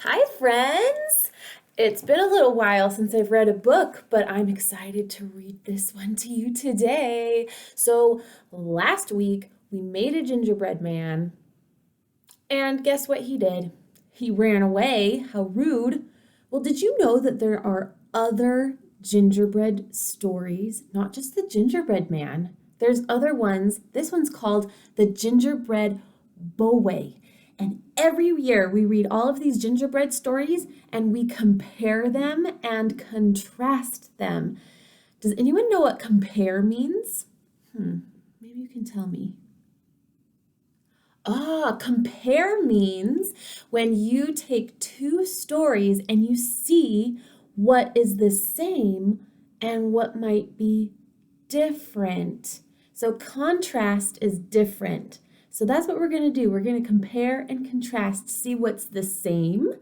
Hi, friends! It's been a little while since I've read a book, but I'm excited to read this one to you today. So, last week we made a gingerbread man, and guess what he did? He ran away. How rude. Well, did you know that there are other gingerbread stories, not just the gingerbread man? There's other ones. This one's called the Gingerbread Boy. And every year we read all of these gingerbread stories and we compare them and contrast them. Does anyone know what compare means? Maybe you can tell me. Compare means when you take two stories and you see what is the same and what might be different. So contrast is different. So that's what we're going to do. We're going to compare and contrast, see what's the same,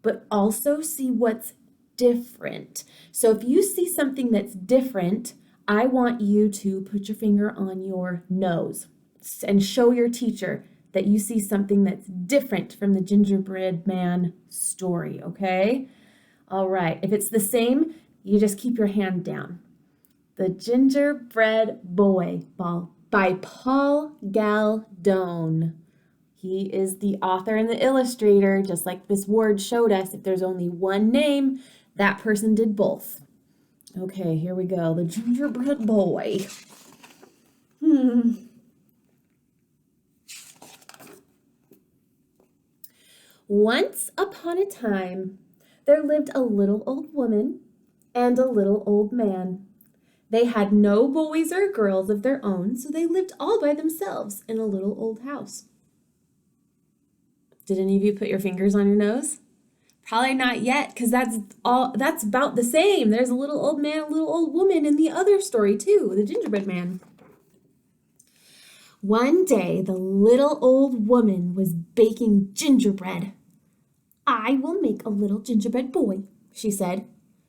but also see what's different. So if you see something that's different, I want you to put your finger on your nose and show your teacher that you see something that's different from the gingerbread man story, okay? All right, if it's the same, you just keep your hand down. The Gingerbread Boy by Paul Galdone. He is the author and the illustrator, just like this word showed us. If there's only one name, that person did both. Okay, here we go. The Gingerbread Boy. Once upon a time, there lived a little old woman and a little old man. They had no boys or girls of their own, so they lived all by themselves in a little old house. Did any of you put your fingers on your nose? Probably not yet, because that's about the same. There's a little old man, a little old woman in the other story too, the gingerbread man. One day, the little old woman was baking gingerbread. I will make a little gingerbread boy, she said.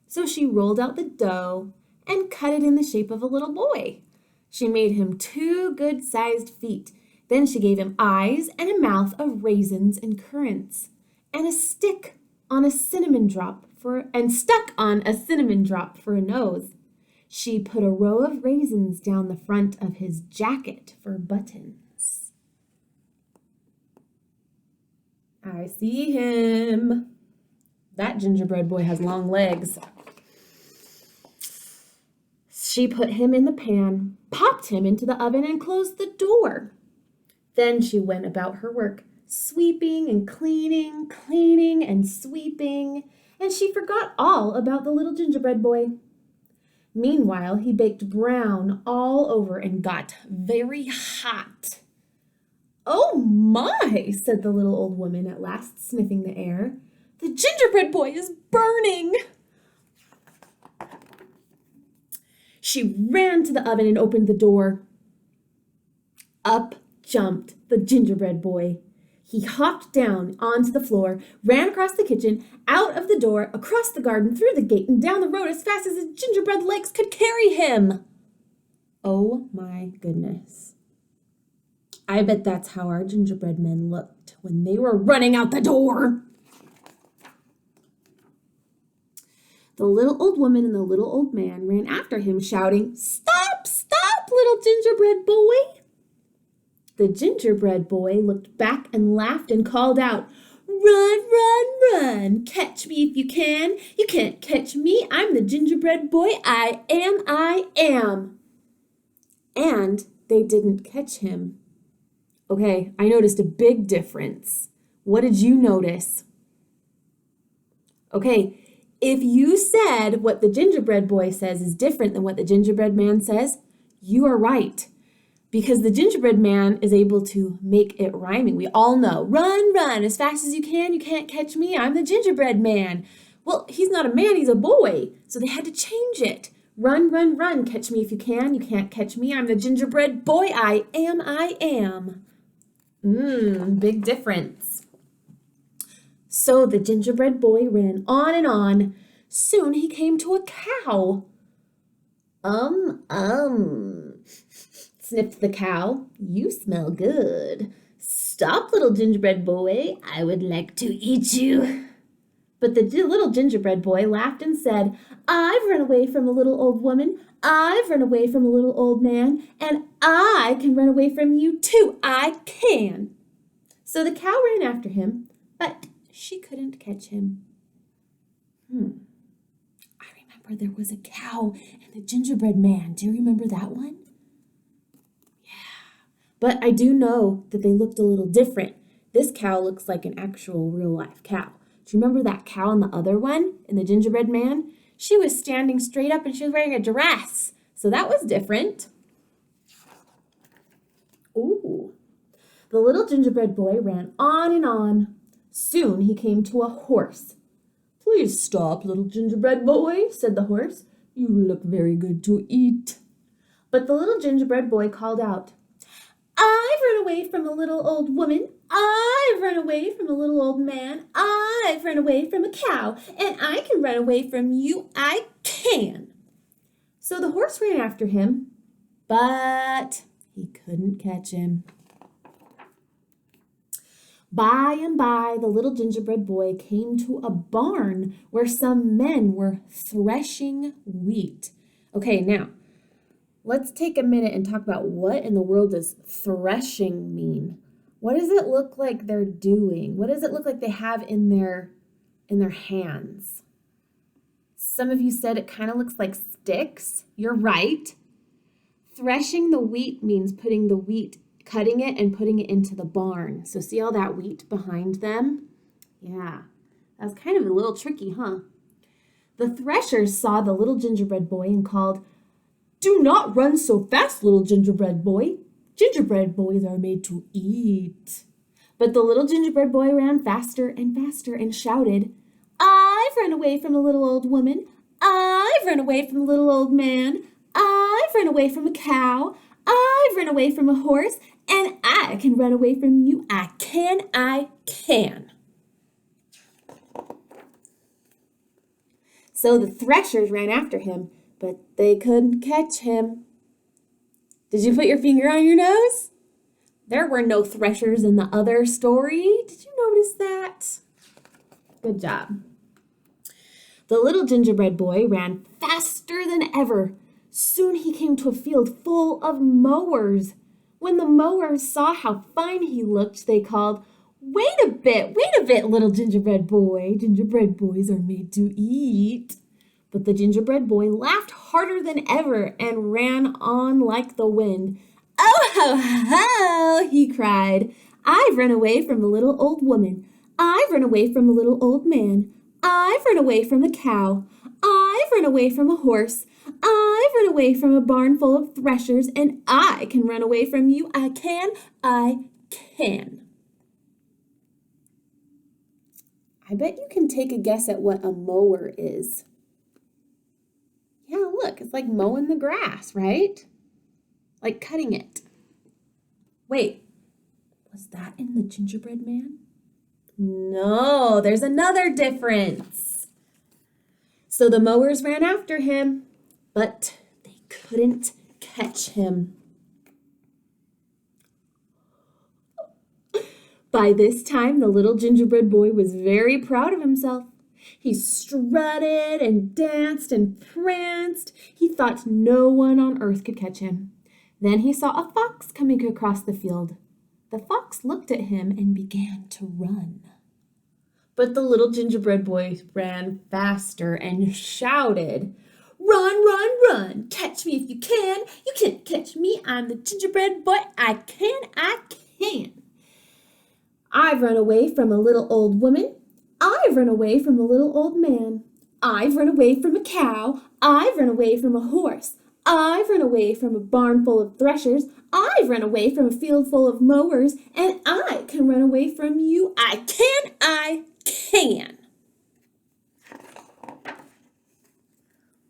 So she rolled out the dough and cut it in the shape of a little boy. She made him 2 good-sized feet. Then she gave him eyes and a mouth of raisins and currants, and a stick on a cinnamon drop stuck on a cinnamon drop for a nose. She put a row of raisins down the front of his jacket for buttons. I see him. That gingerbread boy has long legs. She put him in the pan, popped him into the oven, and closed the door. Then she went about her work, sweeping and cleaning, cleaning and sweeping, and she forgot all about the little gingerbread boy. Meanwhile, he baked brown all over and got very hot. Oh my, said the little old woman at last, sniffing the air. The gingerbread boy is burning. She ran to the oven and opened the door. Up jumped the gingerbread boy. He hopped down onto the floor, ran across the kitchen, out of the door, across the garden, through the gate, and down the road as fast as his gingerbread legs could carry him. Oh my goodness. I bet that's how our gingerbread men looked when they were running out the door. The little old woman and the little old man ran after him, shouting, "Stop, stop, little gingerbread boy!" The gingerbread boy looked back and laughed and called out, "Run, run, run! Catch me if you can! You can't catch me! I'm the gingerbread boy! I am, I am!" And they didn't catch him. Okay, I noticed a big difference. What did you notice? Okay, if you said what the gingerbread boy says is different than what the gingerbread man says, you are right. Because the gingerbread man is able to make it rhyming. We all know, run, run, as fast as you can't catch me, I'm the gingerbread man. Well, he's not a man, he's a boy, so they had to change it. Run, run, run, catch me if you can't catch me, I'm the gingerbread boy, I am, I am. Big difference. So the gingerbread boy ran on and on. Soon he came to a cow. Sniffed the cow. You smell good. Stop, little gingerbread boy. I would like to eat you. But the little gingerbread boy laughed and said, I've run away from a little old woman, I've run away from a little old man, and I can run away from you too, I can. So the cow ran after him, but she couldn't catch him. I remember there was a cow and a gingerbread man. Do you remember that one? Yeah. But I do know that they looked a little different. This cow looks like an actual real-life cow. Do you remember that cow and the other one in the gingerbread man? She was standing straight up and she was wearing a dress. So that was different. Ooh. The little gingerbread boy ran on and on. Soon he came to a horse. Please stop, little gingerbread boy, said the horse. You look very good to eat. But the little gingerbread boy called out, I've run away from a little old woman. I've run away from a little old man. I've run away from a cow. And I can run away from you. I can. So the horse ran after him, but he couldn't catch him. By and by, the little gingerbread boy came to a barn where some men were threshing wheat. Okay, now, let's take a minute and talk about what in the world does threshing mean? What does it look like they're doing? What does it look like they have in their hands? Some of you said it kind of looks like sticks. You're right. Threshing the wheat means putting the wheat, cutting it and putting it into the barn. So see all that wheat behind them? Yeah, that's kind of a little tricky, huh? The threshers saw the little gingerbread boy and called, Do not run so fast, little gingerbread boy. Gingerbread boys are made to eat. But the little gingerbread boy ran faster and faster and shouted, I've run away from a little old woman. I've run away from a little old man. I've run away from a cow. I've run away from a horse. And I can run away from you. I can. So the threshers ran after him, but they couldn't catch him. Did you put your finger on your nose? There were no threshers in the other story. Did you notice that? Good job. The little gingerbread boy ran faster than ever. Soon he came to a field full of mowers. When the mowers saw how fine he looked, they called, wait a bit, little gingerbread boy. Gingerbread boys are made to eat. But the gingerbread boy laughed harder than ever and ran on like the wind. Oh, ho, ho, he cried. I've run away from a little old woman. I've run away from a little old man. I've run away from a cow. I've run away from a horse. I've run away from a barn full of threshers, and I can run away from you. I can. I bet you can take a guess at what a mower is. Yeah, look, it's like mowing the grass, right? Like cutting it. Wait, was that in the gingerbread man? No, there's another difference. So the mowers ran after him, but they couldn't catch him. By this time, the little gingerbread boy was very proud of himself. He strutted and danced and pranced. He thought no one on earth could catch him. Then he saw a fox coming across the field. The fox looked at him and began to run. But the little gingerbread boy ran faster and shouted, Run, run, run! Catch me if you can! You can't catch me! I'm the gingerbread boy! I can! I've run away from a little old woman. I've run away from a little old man. I've run away from a cow. I've run away from a horse. I've run away from a barn full of threshers. I've run away from a field full of mowers. And I can run away from you. I can!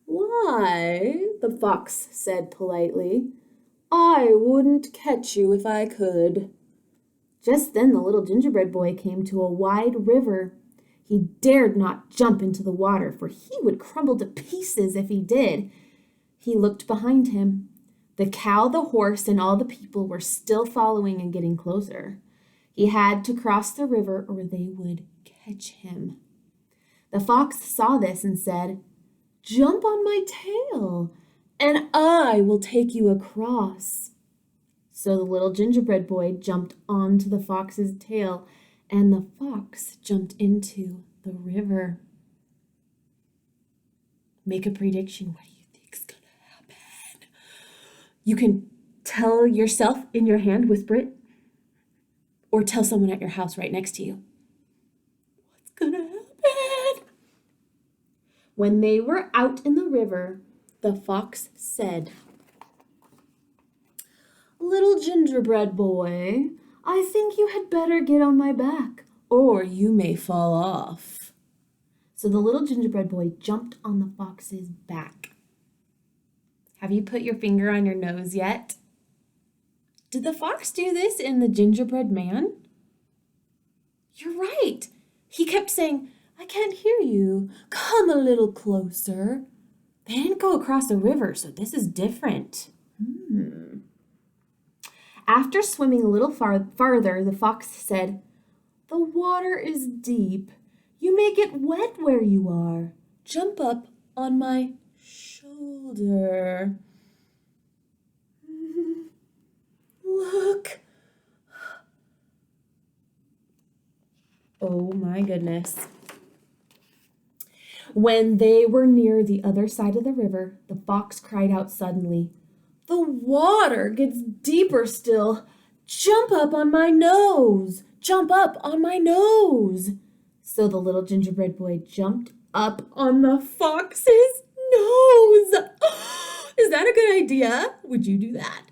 Why, the fox said politely, I wouldn't catch you if I could. Just then the little gingerbread boy came to a wide river. He dared not jump into the water, for he would crumble to pieces if he did. He looked behind him. The cow, the horse, and all the people were still following and getting closer. He had to cross the river or they would catch him. The fox saw this and said, "Jump on my tail, and I will take you across." So the little gingerbread boy jumped onto the fox's tail, and the fox jumped into the river. Make a prediction. What do you think's gonna happen? You can tell yourself in your hand, whisper it, or tell someone at your house right next to you. What's gonna happen? When they were out in the river, the fox said, "Little gingerbread boy, I think you had better get on my back, or you may fall off." So the little gingerbread boy jumped on the fox's back. Have you put your finger on your nose yet? Did the fox do this in the gingerbread man? You're right. He kept saying, "I can't hear you. Come a little closer." They didn't go across a river, so this is different. After swimming a little farther, the fox said, "The water is deep. You may get wet where you are. Jump up on my shoulder." Look. Oh my goodness. When they were near the other side of the river, the fox cried out suddenly, "The water gets deeper still. Jump up on my nose. Jump up on my nose." So the little gingerbread boy jumped up on the fox's nose. Is that a good idea? Would you do that?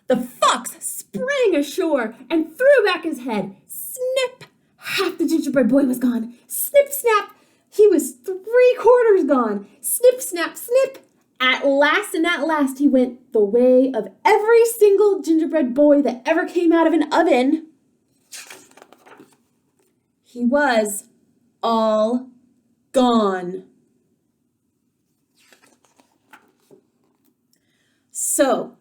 The fox sprang ashore and threw back his head. Snip! Half the gingerbread boy was gone. Snip, snap! He was 3/4 gone. Snip, snap, snip! At last, he went the way of every single gingerbread boy that ever came out of an oven. He was all gone. So,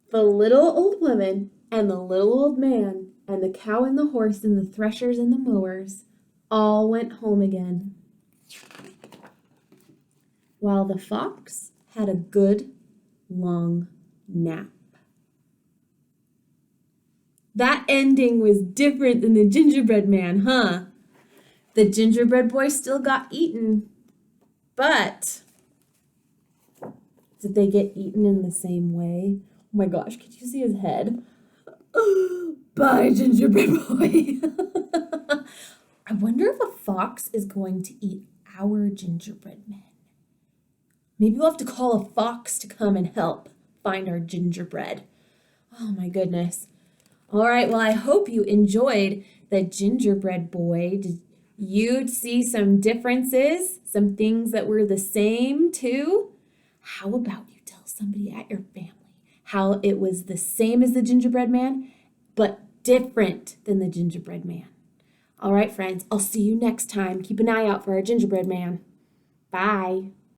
the little old woman and the little old man and the cow and the horse and the threshers and the mowers all went home again, while the fox had a good long nap. That ending was different than the gingerbread man, huh? The gingerbread boy still got eaten, but did they get eaten in the same way? Oh my gosh, could you see his head? Bye, gingerbread boy. I wonder if a fox is going to eat our gingerbread man. Maybe we'll have to call a fox to come and help find our gingerbread. Oh my goodness. All right, well, I hope you enjoyed the gingerbread boy. Did you see some differences? Some things that were the same too? How about you tell somebody at your family how it was the same as the gingerbread man, but different than the gingerbread man? All right, friends, I'll see you next time. Keep an eye out for our gingerbread man. Bye.